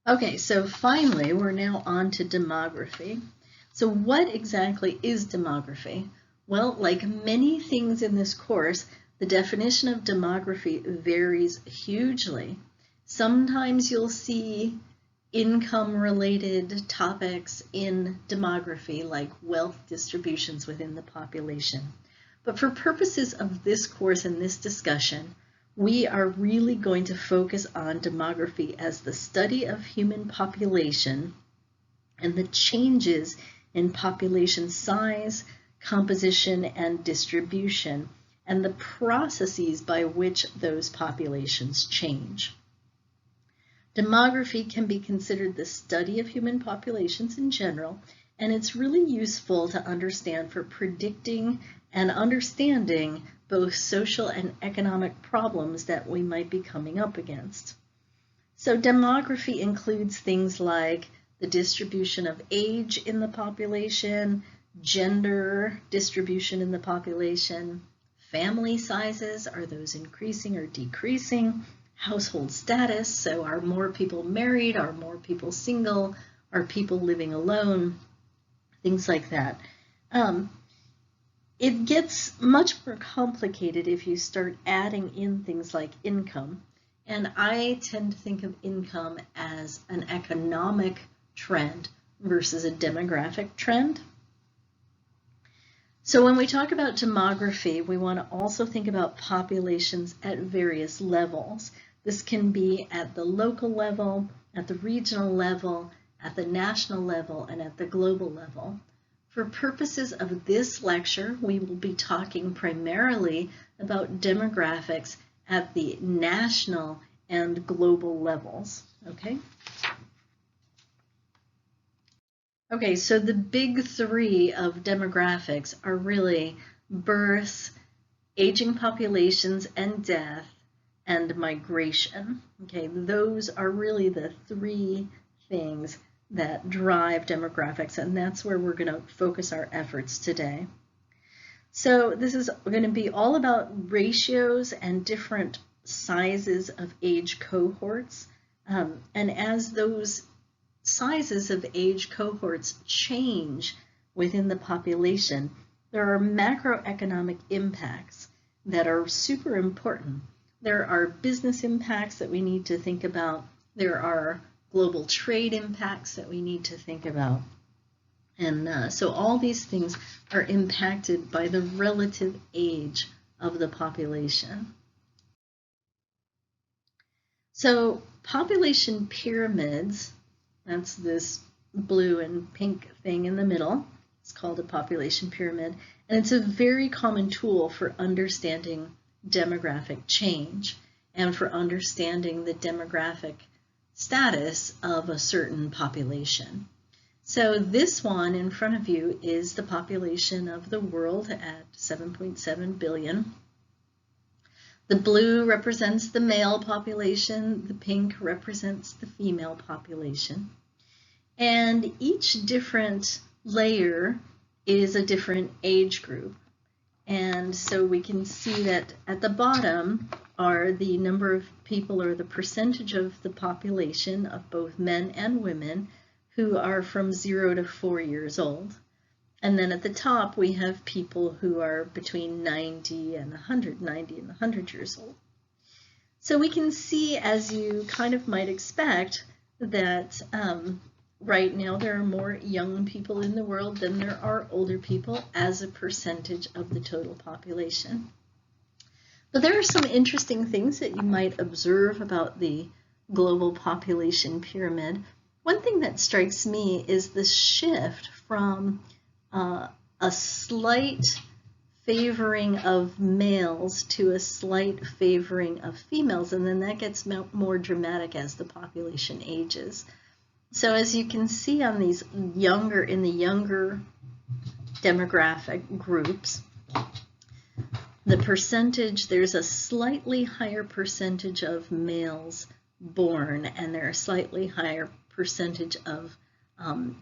Okay, so finally, we're now on to demography. So what exactly is demography? Well, like many things in this course, the definition of demography varies hugely. Sometimes you'll see income-related topics in demography, like wealth distributions within the population. But for purposes of this course and this discussion, we are really going to focus on demography as the study of human population and the changes in population size, composition, and distribution, and the processes by which those populations change. Demography can be considered the study of human populations in general, and it's really useful to understand for predicting and understanding both social and economic problems that we might be coming up against. So demography includes things like the distribution of age in the population, gender distribution in the population, family sizes, are those increasing or decreasing, household status, so are more people married, are more people single, are people living alone, things like that. It gets much more complicated if you start adding in things like income. And I tend to think of income as an economic trend versus a demographic trend. So when we talk about demography, we want to also think about populations at various levels. This can be at the local level, at the regional level, at the national level, and at the global level. For purposes of this lecture, we will be talking primarily about demographics at the national and global levels, okay? Okay, so the big three of demographics are really birth, aging populations and death, and migration. Okay, those are really the three things that drive demographics, and that's where we're going to focus our efforts today. So this is going to be all about ratios and different sizes of age cohorts, and as those sizes of age cohorts change within the population, there are macroeconomic impacts that are super important. There are business impacts that we need to think about. There are global trade impacts that we need to think about. And so all these things are impacted by the relative age of the population. So population pyramids, that's this blue and pink thing in the middle. It's called a population pyramid, and it's a very common tool for understanding demographic change and for understanding the demographic status of a certain population. So this one in front of you is the population of the world at 7.7 billion. The blue represents the male population, the pink represents the female population. And each different layer is a different age group. And so we can see that at the bottom are the number of people, or the percentage of the population of both men and women who are from 0 to 4 years old. And then at the top we have people who are between 90 and 100 years old. So we can see, as you kind of might expect, that right now there are more young people in the world than there are older people as a percentage of the total population. But there are some interesting things that you might observe about the global population pyramid. One thing that strikes me is the shift from a slight favoring of males to a slight favoring of females, and then that gets more dramatic as the population ages. So as you can see on these younger demographic groups, the percentage, there's a slightly higher percentage of males born, and there are slightly higher percentage of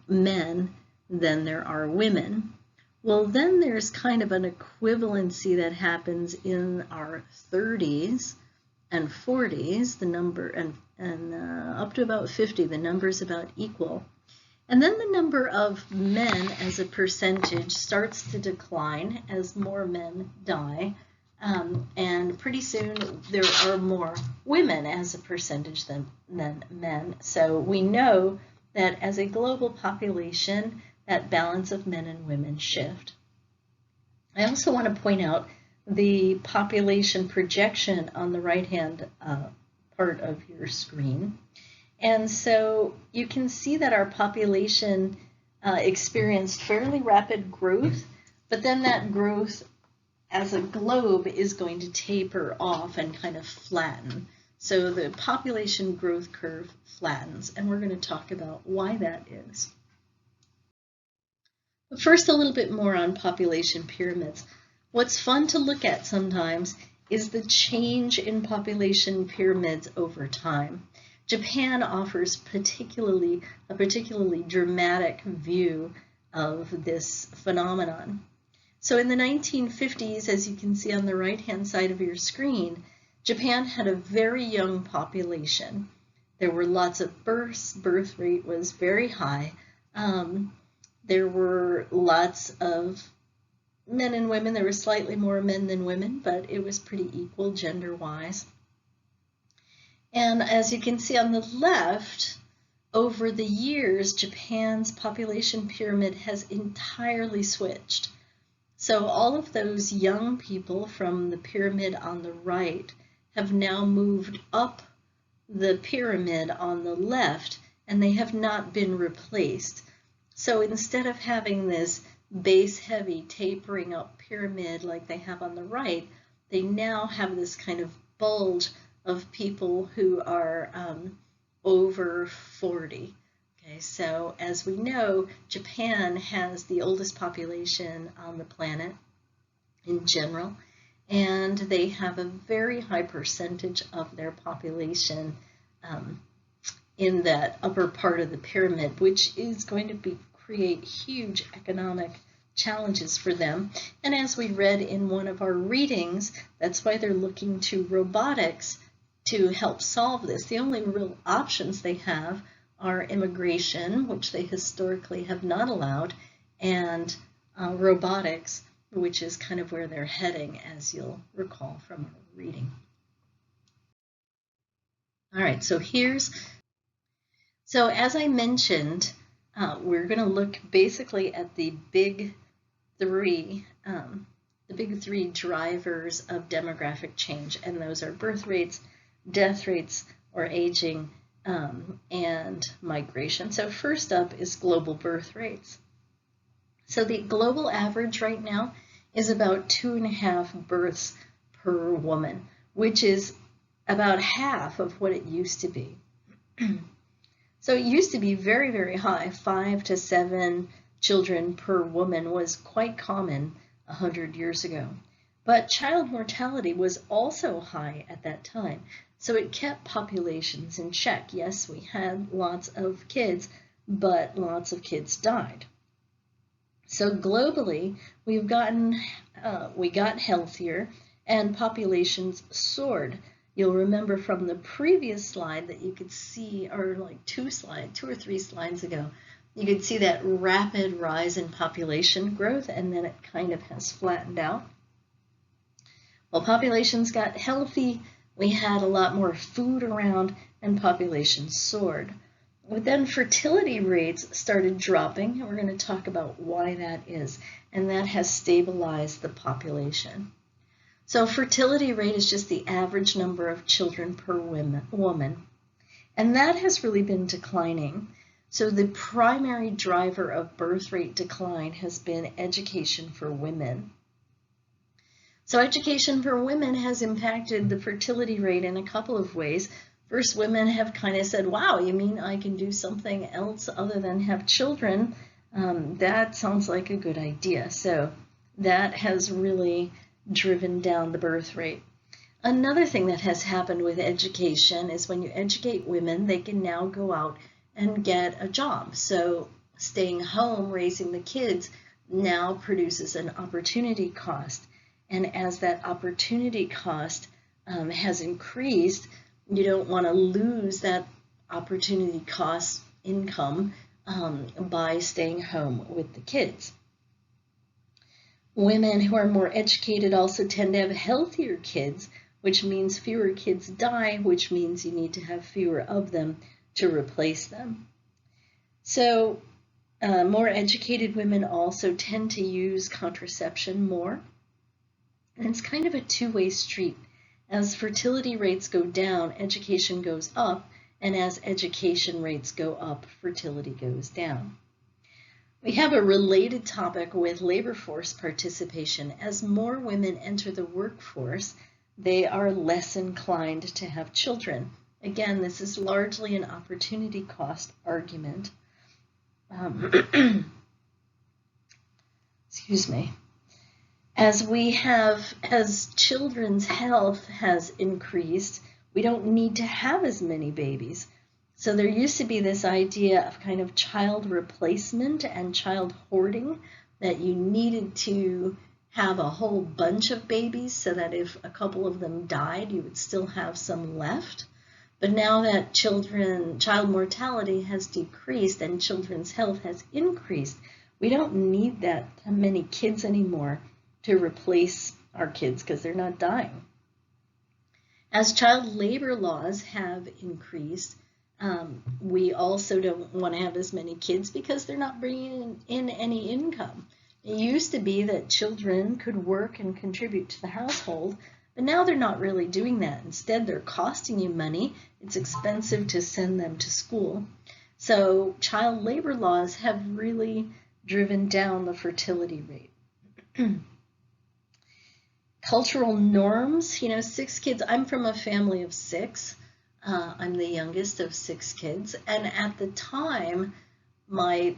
men than there are women. Well, then there's kind of an equivalency that happens in our 30s and 40s, the number, and up to about 50, the number is about equal. And then the number of men as a percentage starts to decline as more men die. And pretty soon there are more women as a percentage than men. So we know that as a global population, that balance of men and women shift. I also want to point out the population projection on the right-hand part of your screen. And so you can see that our population experienced fairly rapid growth, but then that growth as a globe is going to taper off and kind of flatten. So the population growth curve flattens, and we're going to talk about why that is. But first, a little bit more on population pyramids. What's fun to look at sometimes is the change in population pyramids over time. Japan offers a particularly dramatic view of this phenomenon. So in the 1950s, as you can see on the right-hand side of your screen, Japan had a very young population. There were lots of births, birth rate was very high. There were lots of men and women. There were slightly more men than women, but it was pretty equal gender-wise. And as you can see on the left, over the years, Japan's population pyramid has entirely switched. So all of those young people from the pyramid on the right have now moved up the pyramid on the left, and they have not been replaced. So instead of having this base-heavy tapering up pyramid like they have on the right, they now have this kind of bulge of people who are over 40. Okay, so as we know, Japan has the oldest population on the planet in general, and they have a very high percentage of their population in that upper part of the pyramid, which is going to create huge economic challenges for them. And as we read in one of our readings, that's why they're looking to robotics to help solve this. The only real options they have are immigration, which they historically have not allowed, and robotics, which is kind of where they're heading, as you'll recall from our reading. All right, so as I mentioned, we're going to look basically at the big three drivers of demographic change, and those are birth rates, death rates or aging, and migration. So first up is global birth rates. So the global average right now is about 2.5 births per woman, which is about half of what it used to be. So it used to be very, very high. 5 to 7 children per woman was quite common 100 years ago. But child mortality was also high at that time. So it kept populations in check. Yes, we had lots of kids, but lots of kids died. So globally, we got healthier and populations soared. You'll remember from the previous slide that you could see, or like two or three slides ago, you could see that rapid rise in population growth, and then it kind of has flattened out. Well, populations got healthy, we had a lot more food around, and populations soared. But then fertility rates started dropping, and we're going to talk about why that is, and that has stabilized the population. So fertility rate is just the average number of children per woman, and that has really been declining. So the primary driver of birth rate decline has been education for women. So education for women has impacted the fertility rate in a couple of ways. First, women have kind of said, wow, you mean I can do something else other than have children? That sounds like a good idea. So that has really driven down the birth rate. Another thing that has happened with education is when you educate women, they can now go out and get a job. So staying home, raising the kids now produces an opportunity cost. And as that opportunity cost has increased, you don't want to lose that opportunity cost income by staying home with the kids. Women who are more educated also tend to have healthier kids, which means fewer kids die, which means you need to have fewer of them to replace them. So more educated women also tend to use contraception more. And it's kind of a two-way street. As fertility rates go down, education goes up, and as education rates go up, fertility goes down. We have a related topic with labor force participation. As more women enter the workforce, they are less inclined to have children. Again, this is largely an opportunity cost argument. Excuse me. As children's health has increased, we don't need to have as many babies. So there used to be this idea of kind of child replacement and child hoarding, that you needed to have a whole bunch of babies so that if a couple of them died, you would still have some left. But now that child mortality has decreased and children's health has increased, we don't need that many kids anymore to replace our kids because they're not dying. As child labor laws have increased, we also don't want to have as many kids because they're not bringing in any income. It used to be that children could work and contribute to the household, but now they're not really doing that. Instead, they're costing you money. It's expensive to send them to school. So child labor laws have really driven down the fertility rate. Cultural norms, 6 kids. I'm from a family of 6. I'm the youngest of 6 kids, and at the time, it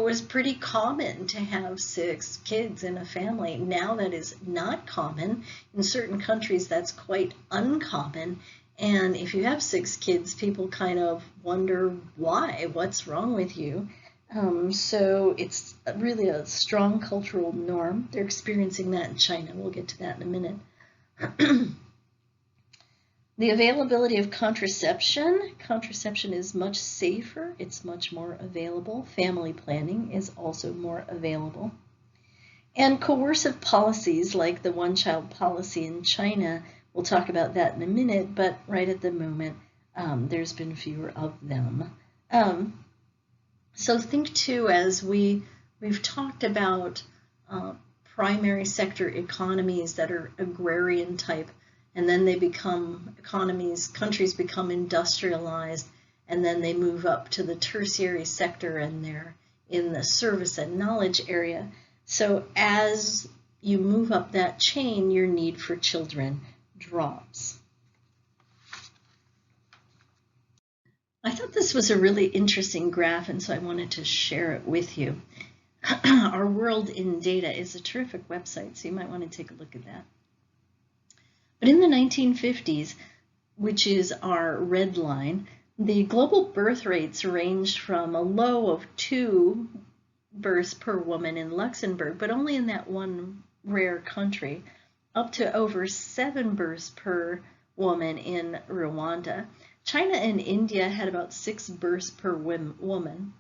was pretty common to have 6 kids in a family. Now that is not common. In certain countries, that's quite uncommon, and if you have 6 kids, people kind of wonder why, what's wrong with you? So it's really a strong cultural norm. They're experiencing that in China. We'll get to that in a minute. The availability of contraception. Contraception is much safer. It's much more available. Family planning is also more available. And coercive policies like the one-child policy in China, we'll talk about that in a minute, but right at the moment, there's been fewer of them. So think too, as we've talked about primary sector economies that are agrarian type, and then they become countries become industrialized, and then they move up to the tertiary sector and they're in the service and knowledge area. So as you move up that chain, your need for children drops. I thought this was a really interesting graph, and so I wanted to share it with you. Our World in Data is a terrific website, so you might want to take a look at that. But in the 1950s, which is our red line, the global birth rates ranged from a low of 2 births per woman in Luxembourg, but only in that one rare country, up to over 7 births per woman in Rwanda. China and India had about 6 births per woman.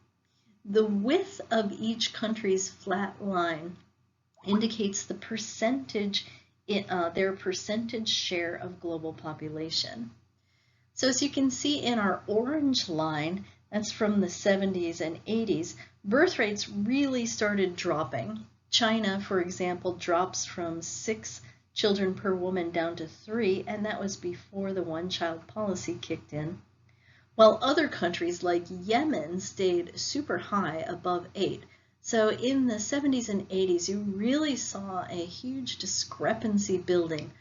The width of each country's flat line indicates the percentage, their percentage share of global population. So as you can see in our orange line, that's from the 70s and 80s, birth rates really started dropping. China, for example, drops from 6 children per woman down to 3, and that was before the one-child policy kicked in, while other countries like Yemen stayed super high, above 8. So in the 70s and 80s, you really saw a huge discrepancy building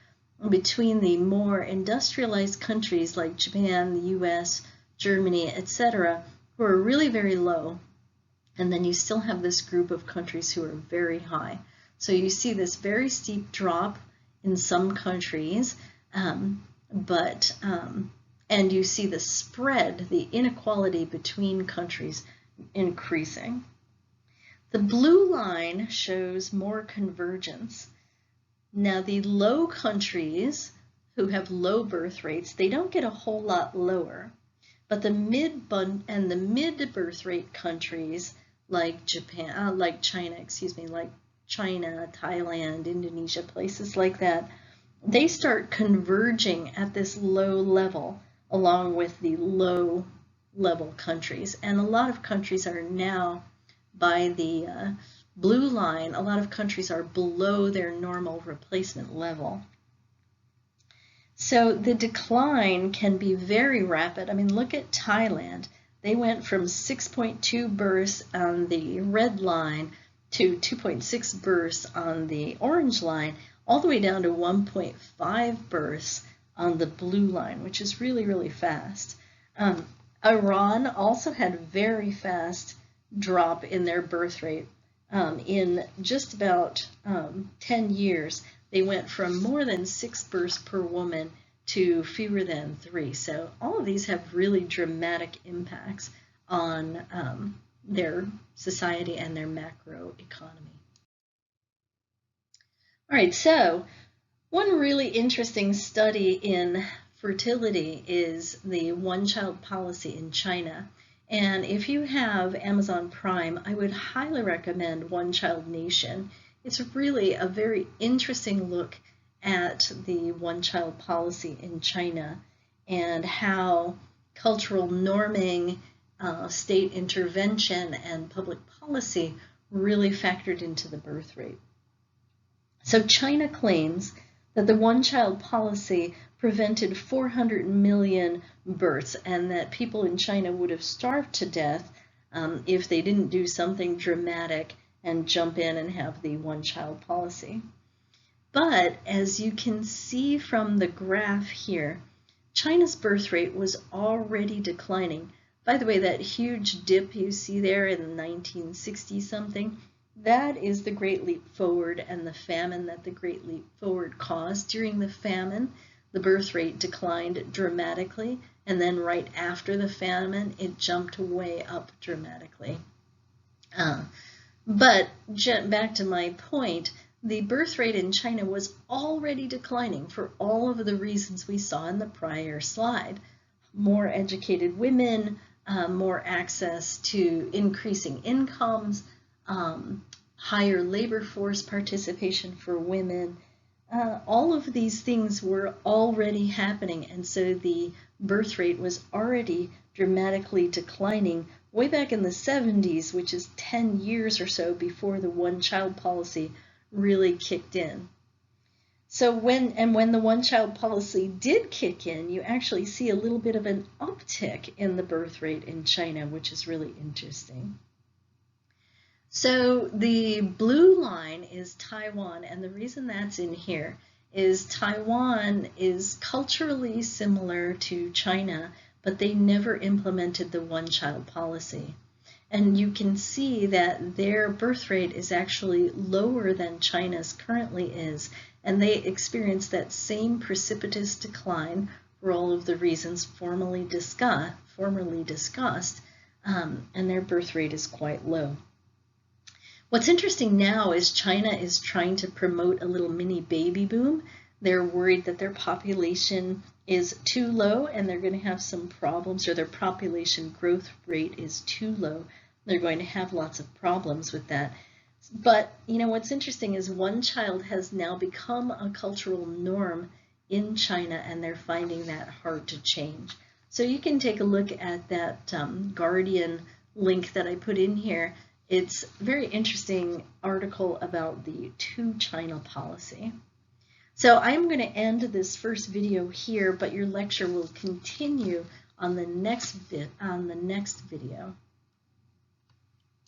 between the more industrialized countries like Japan, the US, Germany, etc., who are really very low, and then you still have this group of countries who are very high. So you see this very steep drop in some countries, and you see the spread, the inequality between countries increasing. The blue line shows more convergence. Now the low countries who have low birth rates, they don't get a whole lot lower. But the mid birth rate countries like Japan, like China, Thailand, Indonesia, places like that, they start converging at this low level along with the low level countries. And a lot of countries are now by the blue line, a lot of countries are below their normal replacement level. So the decline can be very rapid. I mean, look at Thailand. They went from 6.2 births on the red line to 2.6 births on the orange line, all the way down to 1.5 births on the blue line, which is really, really fast. Iran also had a very fast drop in their birth rate. In just about 10 years, they went from more than 6 births per woman to fewer than 3. So all of these have really dramatic impacts on their society and their macro economy. All right, so one really interesting study in fertility is the one-child policy in China. And if you have Amazon Prime, I would highly recommend One Child Nation. It's really a very interesting look at the one-child policy in China and how cultural norming, state intervention, and public policy really factored into the birth rate. So China claims that the one-child policy prevented 400 million births and that people in China would have starved to death if they didn't do something dramatic and jump in and have the one-child policy. But as you can see from the graph here, China's birth rate was already declining. By the way, that huge dip you see there in 1960 something, that is the Great Leap Forward and the famine that the Great Leap Forward caused. During the famine, the birth rate declined dramatically, and then right after the famine, it jumped way up dramatically. But back to my point, the birth rate in China was already declining for all of the reasons we saw in the prior slide. More educated women, more access to increasing incomes, higher labor force participation for women. All of these things were already happening, and so the birth rate was already dramatically declining way back in the 70s, which is 10 years or so before the one-child policy really kicked in. So when the one-child policy did kick in, you actually see a little bit of an uptick in the birth rate in China, which is really interesting. So the blue line is Taiwan, and the reason that's in here is Taiwan is culturally similar to China, but they never implemented the one-child policy. And you can see that their birth rate is actually lower than China's currently is, and they experience that same precipitous decline for all of the reasons formerly discussed, and their birth rate is quite low. What's interesting now is China is trying to promote a little mini baby boom. They're worried that their population is too low and they're going to have some problems, or their population growth rate is too low. They're going to have lots of problems with that. But you know what's interesting is one child has now become a cultural norm in China, and they're finding that hard to change. So you can take a look at that Guardian link that I put in here. It's a very interesting article about the two China policy. So I'm going to end this first video here, but your lecture will continue on the next video.